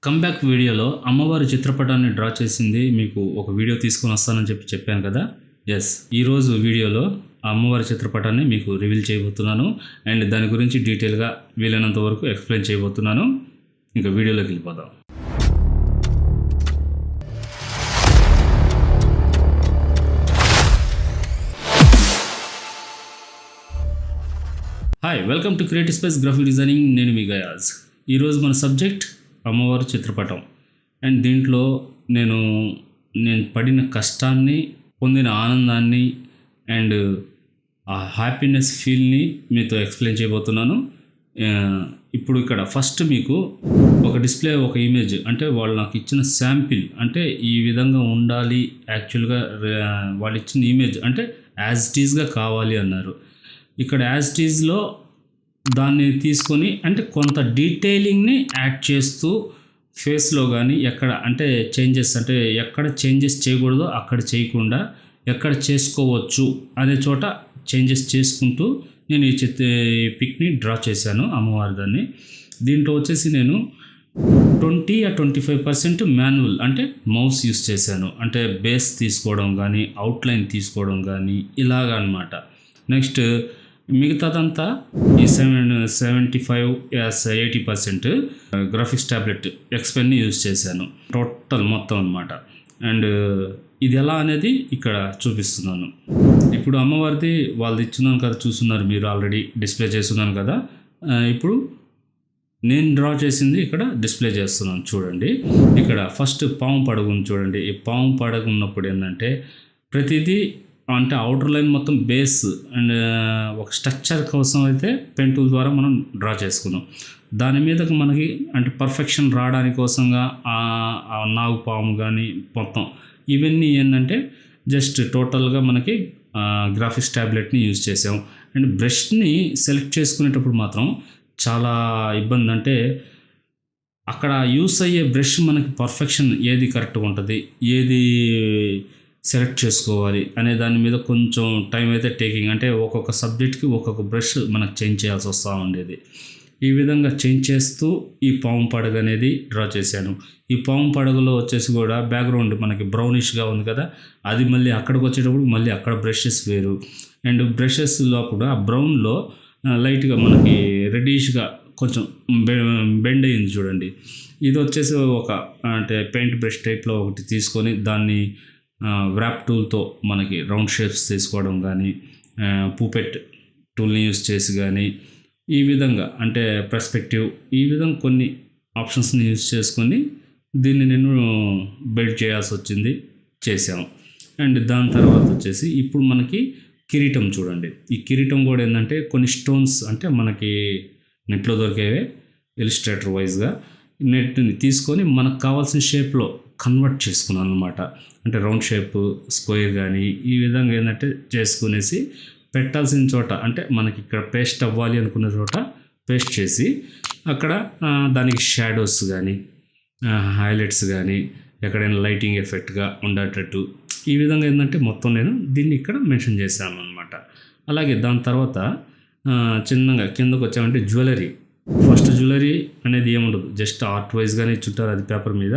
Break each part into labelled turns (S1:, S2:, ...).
S1: Comeback వీడియోలో అమ్మవారి చిత్రపటాన్ని డ్రా చేసింది మీకు ఒక వీడియో తీసుకొని వస్తానని చెప్పాను కదా! యెస్. ఈరోజు వీడియోలో ఆ అమ్మవారి చిత్రపటాన్ని మీకు రివీల్ చేయబోతున్నాను. అండ్ దాని గురించి డీటెయిల్‌గా వీలైనంత వరకు ఎక్స్‌ప్లెయిన్ చేయబోతున్నాను. ఇంకా వీడియోలోకి వెళ్ళిపోదాం. Hi, welcome to creative space graphic designing. నేను మీ గయాజ్. ఈరోజు మన సబ్జెక్ట్ అమ్మవారి చిత్రపటం. అండ్ దీంట్లో నేను పడిన కష్టాన్ని, పొందిన ఆనందాన్ని అండ్ ఆ హ్యాపీనెస్ ఫీల్ని మీతో ఎక్స్ప్లెయిన్ చేయబోతున్నాను. ఇప్పుడు ఇక్కడ ఫస్ట్ మీకు ఒక డిస్ప్లే, ఒక ఇమేజ్, అంటే వాళ్ళు నాకు ఇచ్చిన శాంపిల్, అంటే ఈ విధంగా ఉండాలి యాక్చువల్గా వాళ్ళు ఇచ్చిన ఇమేజ్ అంటే యాజ్ ఇట్ ఈజ్గా కావాలి అన్నారు. ఇక్కడ యాజ్ ఇట్ ఈజ్లో దాన్ని తీసుకొని అంటే కొంత డీటెయిలింగ్ని యాడ్ చేస్తూ ఫేస్లో కానీ ఎక్కడ అంటే చేంజెస్, అంటే ఎక్కడ చేంజెస్ చేయకూడదో అక్కడ చేయకుండా ఎక్కడ చేసుకోవచ్చు అనే చోట చేంజెస్ చేసుకుంటూ నేను ఈ పిక్ని డ్రా చేశాను అమ్మవారి దాన్ని. దీంట్లో వచ్చేసి నేను 20-25% మాన్యువల్ అంటే మౌస్ యూస్ చేశాను. అంటే బేస్ తీసుకోవడం కానీ అవుట్లైన్ తీసుకోవడం కానీ ఇలాగ అనమాట. నెక్స్ట్ మిగతాదంతా ఈ 75-80% గ్రాఫిక్స్ ట్యాబ్లెట్ ఎక్స్పెన్ని యూజ్ చేశాను టోటల్ మొత్తం అనమాట. అండ్ ఇది ఎలా అనేది ఇక్కడ చూపిస్తున్నాను. ఇప్పుడు అమ్మవారిది వాళ్ళది ఇచ్చున్నాను కదా, చూస్తున్నారు మీరు, ఆల్రెడీ డిస్ప్లే చేస్తున్నాను కదా. ఇప్పుడు నేను డ్రా చేసింది ఇక్కడ డిస్ప్లే చేస్తున్నాను చూడండి. ఇక్కడ ఫస్ట్ పాము పడగ ఉంది చూడండి. ఈ పాము పడగ ఉన్నప్పుడు ఏంటంటే ప్రతిదీ అంటే అవుటర్ లైన్ మొత్తం బేస్ అండ్ ఒక స్ట్రక్చర్ కోసం అయితే పెన్ టూల్ ద్వారా మనం డ్రా చేసుకున్నాం. దాని మీద మనకి అంటే పర్ఫెక్షన్ రావడానికి కోసంగా నాగు పాము కానీ మొత్తం ఇవన్నీ ఏంటంటే జస్ట్ టోటల్గా మనకి గ్రాఫిక్స్ ట్యాబ్లెట్ని యూజ్ చేసాం. అండ్ బ్రష్ని సెలెక్ట్ చేసుకునేటప్పుడు మాత్రం చాలా ఇబ్బంది. అంటే అక్కడ యూస్ అయ్యే బ్రష్ మనకి పర్ఫెక్షన్ ఏది కరెక్ట్గా ఉంటుంది, ఏది సెలెక్ట్ చేసుకోవాలి అనే దాని మీద కొంచెం టైం అయితే టేకింగ్. అంటే ఒక్కొక్క సబ్జెక్ట్కి ఒక్కొక్క బ్రష్ మనకు చేంజ్ చేయాల్సి వస్తూ ఉండేది. ఈ విధంగా చేంజ్ చేస్తూ ఈ పాము పడగ అనేది డ్రా చేశాను. ఈ పాము పడగలో వచ్చేసి కూడా బ్యాక్గ్రౌండ్ మనకి బ్రౌనిష్గా ఉంది కదా, అది మళ్ళీ అక్కడికి వచ్చేటప్పుడు మళ్ళీ అక్కడ బ్రషెస్ వేరు. అండ్ బ్రషెస్లో కూడా ఆ బ్రౌన్లో లైట్గా మనకి రెడ్డిష్గా కొంచెం బెండ్ అయ్యింది చూడండి. ఇది వచ్చేసి ఒక అంటే పెయింట్ బ్రష్ టైప్లో ఒకటి తీసుకొని దాన్ని వ్రాప్ టూల్తో మనకి రౌండ్ షేప్స్ తీసుకోవడం కానీ, పూపెట్ టూల్ని యూస్ చేసి కానీ, ఈ విధంగా అంటే పర్స్పెక్టివ్, ఈ విధంగా కొన్ని ఆప్షన్స్ని యూస్ చేసుకొని దీన్ని నేను బెల్డ్ చేయాల్సి వచ్చింది, చేసాము. అండ్ దాని తర్వాత వచ్చేసి ఇప్పుడు మనకి కిరీటం చూడండి. ఈ కిరీటం కూడా ఏంటంటే కొన్ని స్టోన్స్, అంటే మనకి నెట్లో దొరికేవే ఇలిస్ట్రేటర్ వైజ్గా నెట్ని తీసుకొని మనకు కావాల్సిన షేప్లో కన్వర్ట్ చేసుకున్నాను అనమాట. అంటే రౌండ్ షేప్, స్క్వేర్ కానీ ఈ విధంగా ఏంటంటే చేసుకునేసి పెట్టాల్సిన చోట, అంటే మనకి ఇక్కడ పేస్ట్ అవ్వాలి అనుకున్న చోట పేస్ట్ చేసి అక్కడ దానికి షాడోస్ కానీ హైలైట్స్ కానీ ఎక్కడైనా లైటింగ్ ఎఫెక్ట్గా ఉండేటట్టు ఈ విధంగా ఏంటంటే మొత్తం నేను దీన్ని ఇక్కడ మెన్షన్ చేశాను అనమాట. అలాగే దాని తర్వాత చిన్నగా కిందకు వచ్చామంటే జ్యువెలరీ. ఫస్ట్ జ్యువెలరీ అనేది ఏముండదు, జస్ట్ ఆర్ట్ వైజ్గానే ఇచ్చుంటారు అది పేపర్ మీద.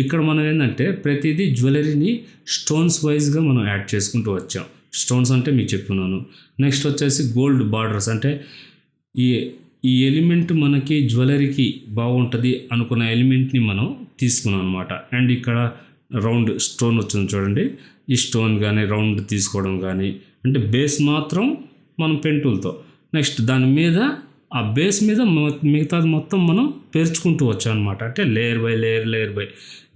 S1: ఇక్కడ మనం ఏంటంటే ప్రతిదీ జ్యువెలరీని స్టోన్స్ వైజ్గా మనం యాడ్ చేసుకుంటూ వచ్చాం. స్టోన్స్ అంటే మీకు చెప్తున్నాను. నెక్స్ట్ వచ్చేసి గోల్డ్ బార్డర్స్, అంటే ఈ ఎలిమెంట్ మనకి జ్యువెలరీకి బాగుంటుంది అనుకున్న ఎలిమెంట్ని మనం తీసుకున్నాం అనమాట. అండ్ ఇక్కడ రౌండ్ స్టోన్ వచ్చింది చూడండి. ఈ స్టోన్ కానీ రౌండ్ తీసుకోవడం కానీ, అంటే బేస్ మాత్రం మనం పెన్ టూల్తో, నెక్స్ట్ దాని మీద ఆ బేస్ మీద మిగతాది మొత్తం మనం పేర్చుకుంటూ వచ్చాం అనమాట. అంటే లేయర్ బై లేయర్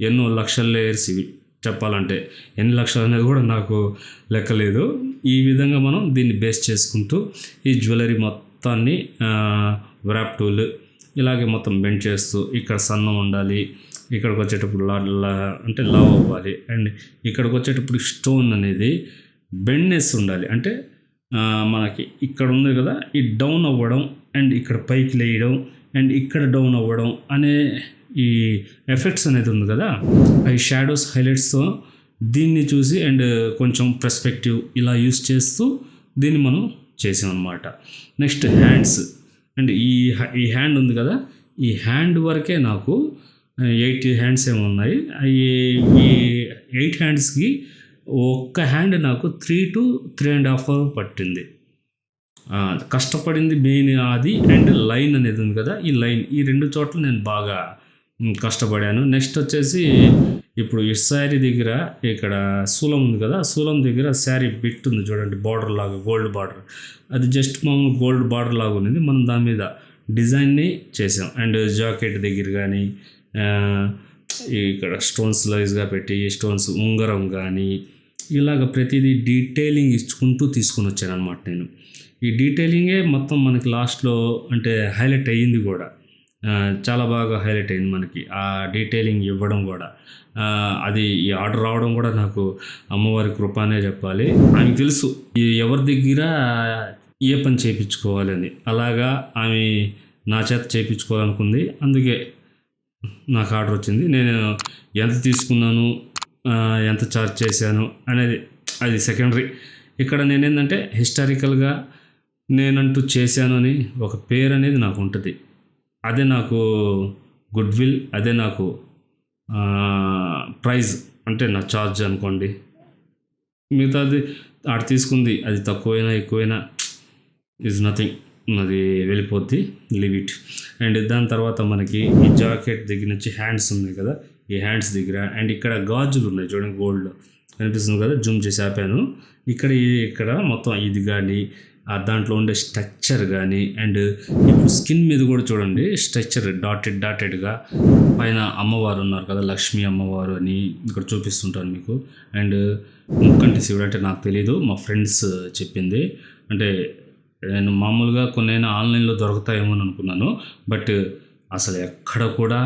S1: ఎన్నో లక్షల లేయర్స్ ఇవి చెప్పాలంటే. ఎన్ని లక్షలు అనేది కూడా నాకు లెక్కలేదు. ఈ విధంగా మనం దీన్ని బేస్ చేసుకుంటూ ఈ జ్యువెలరీ మొత్తాన్ని వ్రాప్ టూల్ ఇలాగే మొత్తం బెండ్ చేస్తూ, ఇక్కడ సన్నం ఉండాలి, ఇక్కడికి వచ్చేటప్పుడు అంటే లావ్ అవ్వాలి, అండ్ ఇక్కడికి వచ్చేటప్పుడు స్టోన్ అనేది బెండ్నెస్ ఉండాలి. అంటే మనకి ఇక్కడ ఉంది కదా, ఈ డౌన్ అవ్వడం అండ్ ఇక్కడ పైకి లేయడం అండ్ ఇక్కడ డౌన్ అవ్వడం అనే ఈ ఎఫెక్ట్స్ అనేది ఉంది కదా, అవి షాడోస్ హైలైట్స్తో దీన్ని చూసి అండ్ కొంచెం పర్స్పెక్టివ్ ఇలా యూస్ చేస్తూ దీన్ని మనం చేసాం అన్నమాట. నెక్స్ట్ హ్యాండ్స్, అండ్ ఈ హ్యాండ్ ఉంది కదా, ఈ హ్యాండ్ వరకే నాకు 8 హ్యాండ్స్ ఏమో ఉన్నాయి. ఈ 8 హ్యాండ్స్కి ఒక్క హ్యాండ్ నాకు 3 to 3.5 అవర్ పట్టింది. కష్టపడింది మెయిన్ అది. అండ్ లైన్ అనేది ఉంది కదా, ఈ లైన్, ఈ 2 చోట్ల నేను బాగా కష్టపడాను. నెక్స్ట్ వచ్చేసి ఇప్పుడు ఈ శారీ దగ్గర ఇక్కడ శూలం ఉంది కదా, శూలం దగ్గర శారీ బిట్ ఉంది చూడండి, బార్డర్ లాగా, గోల్డ్ బార్డర్. అది జస్ట్ మామూలు గోల్డ్ బార్డర్ లాగా ఉంది. మనం దాని మీద డిజైన్ని చేసాం. అండ్ జాకెట్ దగ్గర కానీ ఇక్కడ స్టోన్స్ లైజ్గా పెట్టి స్టోన్స్ ఉంగరం కానీ ఇలాగ ప్రతిదీ డీటెయిలింగ్ ఇచ్చుకుంటూ తీసుకొని వచ్చాను అనమాట నేను. ఈ డీటెయిలింగే మొత్తం మనకి లాస్ట్లో అంటే హైలైట్ అయ్యింది కూడా, చాలా బాగా హైలైట్ అయింది మనకి ఆ డీటెయిలింగ్ ఇవ్వడం కూడా. అది ఈ ఆర్డర్ రావడం కూడా నాకు అమ్మవారి కృప అనే చెప్పాలి. ఆమెకు తెలుసు ఎవరి దగ్గర ఏ పని చేయించుకోవాలని, అలాగా ఆమె నా చేత చేయించుకోవాలనుకుంది. అందుకే నాకు ఆర్డర్ వచ్చింది. నేను ఎంత తీసుకున్నాను, ఎంత ఛార్జ్ చేశాను అనేది అది సెకండరీ. ఇక్కడ నేనేంటంటే హిస్టారికల్గా నేనంటూ చేశాను అని ఒక పేరు అనేది నాకు ఉంటుంది. అదే నాకు గుడ్ విల్, అదే నాకు ప్రైజ్, అంటే నా ఛార్జ్ అనుకోండి. మిగతాది ఆడ తీసుకుంది అది తక్కువైనా ఎక్కువైనా ఈజ్ నథింగ్, అది వెళ్ళిపోద్ది, లీవ్ ఇట్. అండ్ దాని తర్వాత మనకి ఈ జాకెట్ దగ్గర నుంచి హ్యాండ్స్ ఉన్నాయి కదా, ఈ హ్యాండ్స్ దగ్గర అండ్ ఇక్కడ గాజులు ఉన్నాయి చూడండి, గోల్డ్ కనిపిస్తుంది కదా, జూమ్ చేసి ఆపాను. ఇక్కడ మొత్తం ఇది కానీ దాంట్లో ఉండే స్ట్రక్చర్ కానీ, అండ్ ఇప్పుడు స్కిన్ మీద కూడా చూడండి స్ట్రక్చర్ డాటెడ్గా పైన అమ్మవారు ఉన్నారు కదా, లక్ష్మీ అమ్మవారు అని ఇక్కడ చూపిస్తుంటాను మీకు. అండ్ ముక్కంటి శివుడు అంటే నాకు తెలియదు, మా ఫ్రెండ్స్ చెప్పింది. అంటే నేను మామూలుగా కొన్నైనా ఆన్లైన్లో దొరుకుతాయేమో అని అనుకున్నాను, బట్ అసలు ఎక్కడ కూడా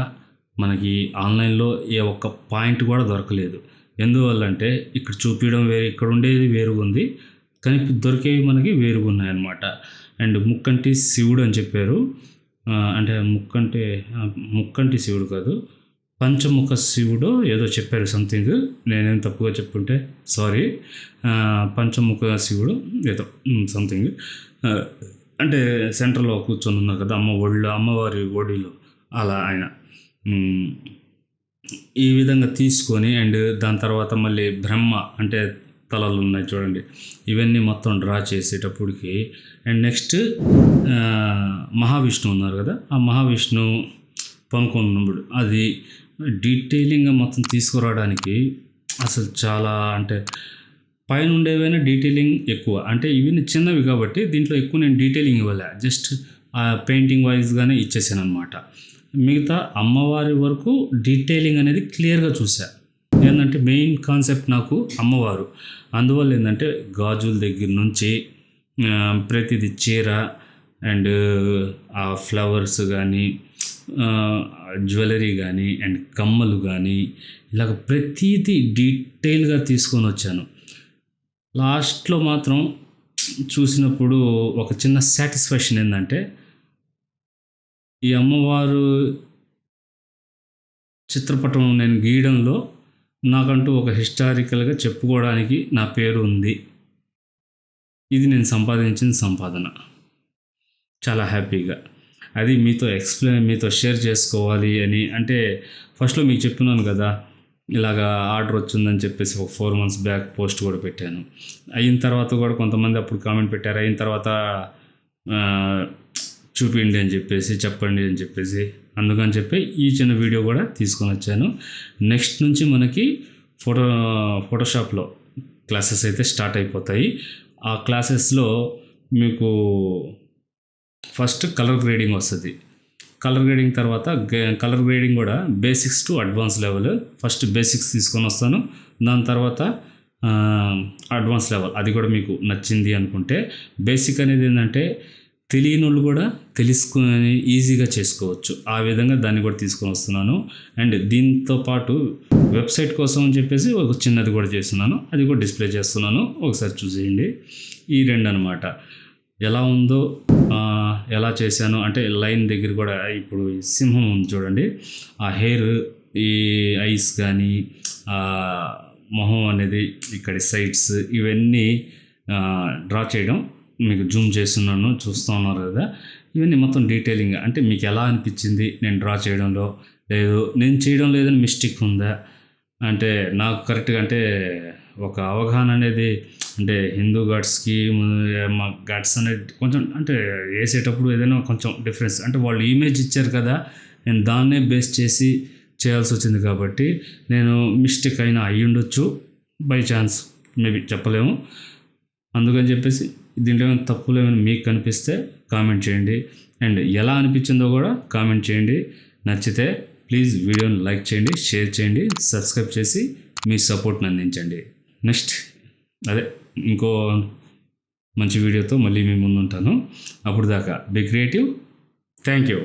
S1: మనకి ఆన్లైన్లో ఏ ఒక్క పాయింట్ కూడా దొరకలేదు. ఎందువల్ల అంటే ఇక్కడ చూపించడం వేరు, ఇక్కడ ఉండేది వేరుగా ఉంది, కానీ దొరికేవి మనకి వేరుగా ఉన్నాయన్నమాట. అండ్ ముక్కంటి శివుడు అని చెప్పారు. అంటే ముక్కంటి శివుడు కాదు, పంచముఖ శివుడు ఏదో చెప్పారు సంథింగ్, నేనేం తప్పుగా చెప్పుంటే సారీ. పంచముఖ శివుడు ఏదో సంథింగ్, అంటే సెంటర్లో కూర్చొని ఉన్నారు కదా అమ్మవారి ఒడిలో, అలా ఆయన ఈ విధంగా తీసుకొని. అండ్ దాని తర్వాత మళ్ళీ బ్రహ్మ అంటే తలలు ఉన్నాయి చూడండి, ఇవన్నీ మొత్తం డ్రా చేసేటప్పటికి. అండ్ నెక్స్ట్ మహావిష్ణువు ఉన్నారు కదా, ఆ మహావిష్ణు పనుకున్నప్పుడు అది డీటెయిలింగ్గా మొత్తం తీసుకురావడానికి అసలు చాలా, అంటే పైన ఉండేవైనా డీటెయిలింగ్ ఎక్కువ, అంటే ఇవన్నీ చిన్నవి కాబట్టి దీంట్లో ఎక్కువ నేను డీటెయిలింగ్ ఇవ్వలే, జస్ట్ పెయింటింగ్ వైజ్గానే ఇచ్చేసాను అనమాట. మిగతా అమ్మవారి వరకు డీటెయిలింగ్ అనేది క్లియర్గా చూసా. ఏంటంటే మెయిన్ కాన్సెప్ట్ నాకు అమ్మవారు, అందువల్ల ఏంటంటే గాజుల దగ్గర నుంచి ప్రతిదీ చీర అండ్ ఆ ఫ్లవర్స్ కానీ, జ్యువెలరీ కానీ, అండ్ కమ్మలు కానీ, ఇలాగ ప్రతిదీ డీటెయిల్గా తీసుకొని వచ్చాను. లాస్ట్లో మాత్రం చూసినప్పుడు ఒక చిన్న సాటిస్ఫాక్షన్ ఏంటంటే, ఈ అమ్మవారు చిత్రపటం నేను గీయడంలో నాకంటూ ఒక హిస్టారికల్గా చెప్పుకోవడానికి నా పేరు ఉంది. ఇది నేను సంపాదించిన సంపాదన. చాలా హ్యాపీగా అది మీతో షేర్ చేసుకోవాలి అని. అంటే ఫస్ట్లో మీకు చెప్తున్నాను కదా, ఇలాగా ఆర్డర్ వచ్చిందని చెప్పేసి ఒక 4 months బ్యాక్ పోస్ట్ కూడా పెట్టాను. అయిన తర్వాత కూడా కొంతమంది అప్పుడు కామెంట్ పెట్టారు, అయిన తర్వాత చూపించండి అని చెప్పేసి, చెప్పండి అని చెప్పేసి, అందుకని చెప్పి ఈ చిన్న వీడియో కూడా తీసుకొని వచ్చాను. నెక్స్ట్ నుంచి మనకి ఫోటోషాప్లో క్లాసెస్ అయితే స్టార్ట్ అయిపోతాయి. ఆ క్లాసెస్లో మీకు ఫస్ట్ కలర్ గ్రేడింగ్ వస్తుంది. కలర్ గ్రేడింగ్ తర్వాత కలర్ గ్రేడింగ్ కూడా basics to advance level. First basics తీసుకొని వస్తాను, దాని తర్వాత అడ్వాన్స్ లెవెల్. అది కూడా మీకు నచ్చింది అనుకుంటే, బేసిక్ అనేది ఏంటంటే తెలియని వాళ్ళు కూడా తెలుసుకుని ఈజీగా చేసుకోవచ్చు, ఆ విధంగా దాన్ని కూడా తీసుకొని వస్తున్నాను. అండ్ దీంతో పాటు వెబ్సైట్ కోసం అని చెప్పేసి ఒక చిన్నది కూడా చేస్తున్నాను, అది కూడా డిస్ప్లే చేస్తున్నాను, ఒకసారి చూసేయండి. ఈ 2 అనమాట. ఎలా ఉందో, ఎలా చేశాను అంటే లైన్ దగ్గర కూడా ఇప్పుడు సింహం ఉంది చూడండి, ఆ హెయిర్, ఈ ఐస్ కానీ, మొహం అనేది, ఇక్కడ సైడ్స్, ఇవన్నీ డ్రా చేయడం మీకు జూమ్ చేస్తున్నాను, చూస్తూ ఉన్నారు కదా. ఇవన్నీ మొత్తం డీటెయిలింగ్, అంటే మీకు ఎలా అనిపించింది నేను డ్రా చేయడంలో, లేదు నేను చేయడం లేదని మిస్టేక్ ఉందా, అంటే నాకు కరెక్ట్గా అంటే ఒక అవగాహన అనేది, అంటే హిందూ గాడ్స్కి మా గాడ్స్ అనేది కొంచెం అంటే వేసేటప్పుడు ఏదైనా కొంచెం డిఫరెన్స్, అంటే వాళ్ళు ఇమేజ్ ఇచ్చారు కదా, నేను దాన్నే బేస్ చేసి చేయాల్సి వచ్చింది కాబట్టి నేను మిస్టేక్ అయినా అయ్యి ఉండొచ్చు, బై ఛాన్స్ మేబీ చెప్పలేము. అందుకని చెప్పేసి దీంట్లో ఏమైనా తప్పులు ఏమైనా మీకు కనిపిస్తే కామెంట్ చేయండి, అండ్ ఎలా అనిపించిందో కూడా కామెంట్ చేయండి. నచ్చితే ప్లీజ్ వీడియోని లైక్ చేయండి, షేర్ చేయండి, సబ్స్క్రైబ్ చేసి మీ సపోర్ట్ని అందించండి. నెక్స్ట్ ఇంకో మంచి వీడియోతో మళ్ళీ మీ ముందు ఉంటాను. అప్పుడు దాకా బీ క్రియేటివ్. Thank you.